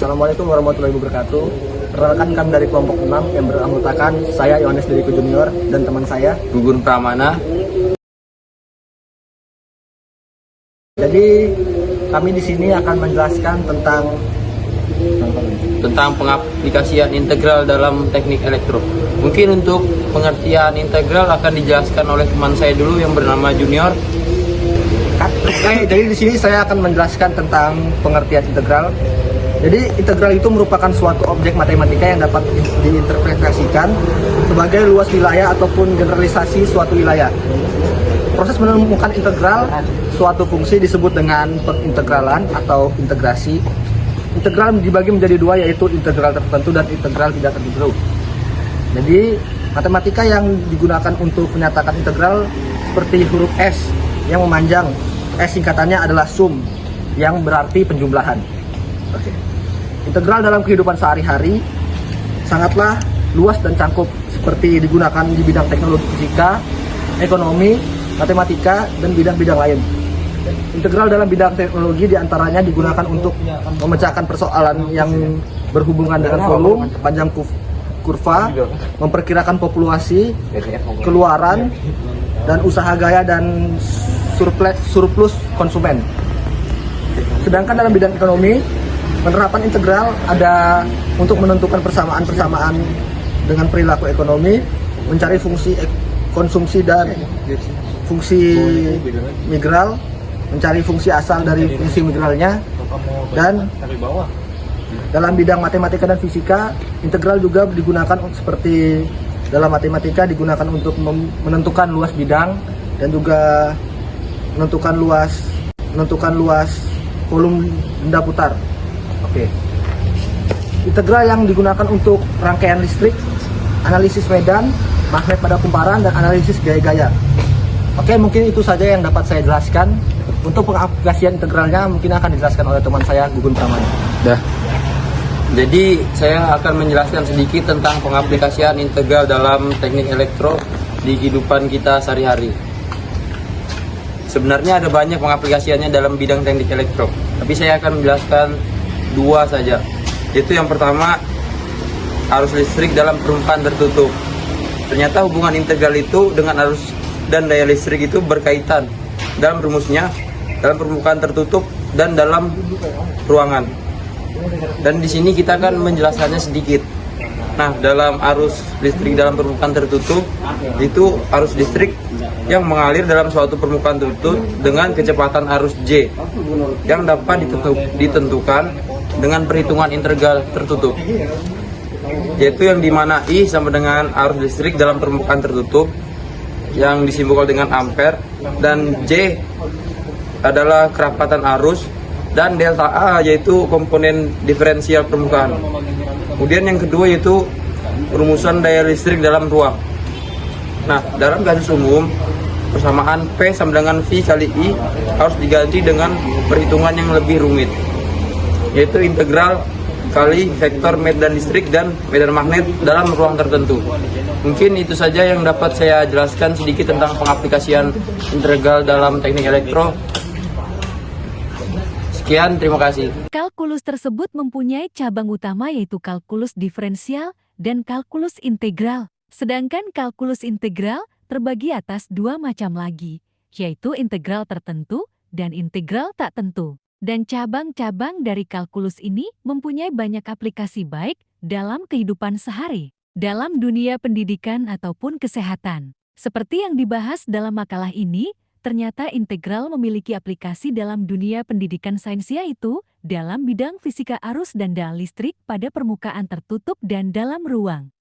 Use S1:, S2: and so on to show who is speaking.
S1: Assalamualaikum warahmatullahi wabarakatuh. Perkenalkan kami dari kelompok 6 yang beranggotakan saya Yohanes Diriku Junior dan teman saya
S2: Gugun Pramana.
S1: Jadi kami di sini akan menjelaskan tentang
S2: Pengaplikasian integral dalam teknik elektro. Mungkin untuk pengertian integral akan dijelaskan oleh teman saya dulu yang bernama Junior.
S1: Jadi di sini saya akan menjelaskan tentang pengertian integral. Jadi integral itu merupakan suatu objek matematika yang dapat diinterpretasikan sebagai luas wilayah ataupun generalisasi suatu wilayah. Proses menemukan integral suatu fungsi disebut dengan perintegralan atau integrasi. Integral dibagi menjadi dua, yaitu integral tertentu dan integral tidak tertentu. Jadi matematika yang digunakan untuk menyatakan integral seperti huruf S yang memanjang. S singkatannya adalah sum yang berarti penjumlahan. Oke. Integral dalam kehidupan sehari-hari sangatlah luas dan cangkup, seperti digunakan di bidang teknologi fisika, ekonomi, matematika, dan bidang-bidang lain. Integral dalam bidang teknologi diantaranya digunakan untuk memecahkan persoalan yang berhubungan dengan volume, panjang kurva, memperkirakan populasi, keluaran, dan usaha gaya dan surplus konsumen. Sedangkan dalam bidang ekonomi, penerapan integral ada untuk menentukan persamaan-persamaan dengan perilaku ekonomi, mencari fungsi konsumsi dan fungsi migral, mencari fungsi asal dari fungsi migralnya, dan dalam bidang matematika dan fisika, integral juga digunakan seperti dalam matematika digunakan untuk menentukan luas bidang dan juga menentukan luas volume benda putar. Oke. Integral yang digunakan untuk rangkaian listrik, analisis medan, magnet pada kumparan, dan analisis gaya-gaya. Oke, mungkin itu saja yang dapat saya jelaskan. Untuk pengaplikasian integralnya mungkin akan dijelaskan oleh teman saya Gugun Pramana.
S2: Jadi saya akan menjelaskan sedikit tentang pengaplikasian integral dalam teknik elektro di kehidupan kita sehari-hari. Sebenarnya ada banyak pengaplikasiannya dalam bidang teknik elektro, tapi saya akan menjelaskan dua saja. Yaitu yang pertama, arus listrik dalam permukaan tertutup. Ternyata hubungan integral itu dengan arus dan daya listrik itu berkaitan dalam rumusnya, dalam permukaan tertutup dan dalam ruangan. Dan di sini kita akan menjelaskannya sedikit. Nah, dalam arus listrik dalam permukaan tertutup itu arus listrik yang mengalir dalam suatu permukaan tertutup dengan kecepatan arus J yang dapat ditentukan dengan perhitungan integral tertutup, yaitu yang dimana I sama dengan arus listrik dalam permukaan tertutup yang disimbolkan dengan ampere, dan J adalah kerapatan arus, dan delta A yaitu komponen diferensial permukaan. Kemudian yang kedua yaitu rumusan daya listrik dalam ruang. Nah, dalam kasus umum, persamaan P sama dengan V kali I harus diganti dengan perhitungan yang lebih rumit, yaitu integral kali vektor medan listrik dan medan magnet dalam ruang tertentu. Mungkin itu saja yang dapat saya jelaskan sedikit tentang pengaplikasian integral dalam teknik elektro. Sekian, terima kasih.
S3: Kalkulus tersebut mempunyai cabang utama, yaitu kalkulus diferensial dan kalkulus integral. Sedangkan kalkulus integral terbagi atas dua macam lagi, yaitu integral tertentu dan integral tak tentu. Dan cabang-cabang dari kalkulus ini mempunyai banyak aplikasi baik dalam kehidupan sehari, dalam dunia pendidikan ataupun kesehatan. Seperti yang dibahas dalam makalah ini, ternyata integral memiliki aplikasi dalam dunia pendidikan sains, yaitu dalam bidang fisika arus dan daya listrik pada permukaan tertutup dan dalam ruang.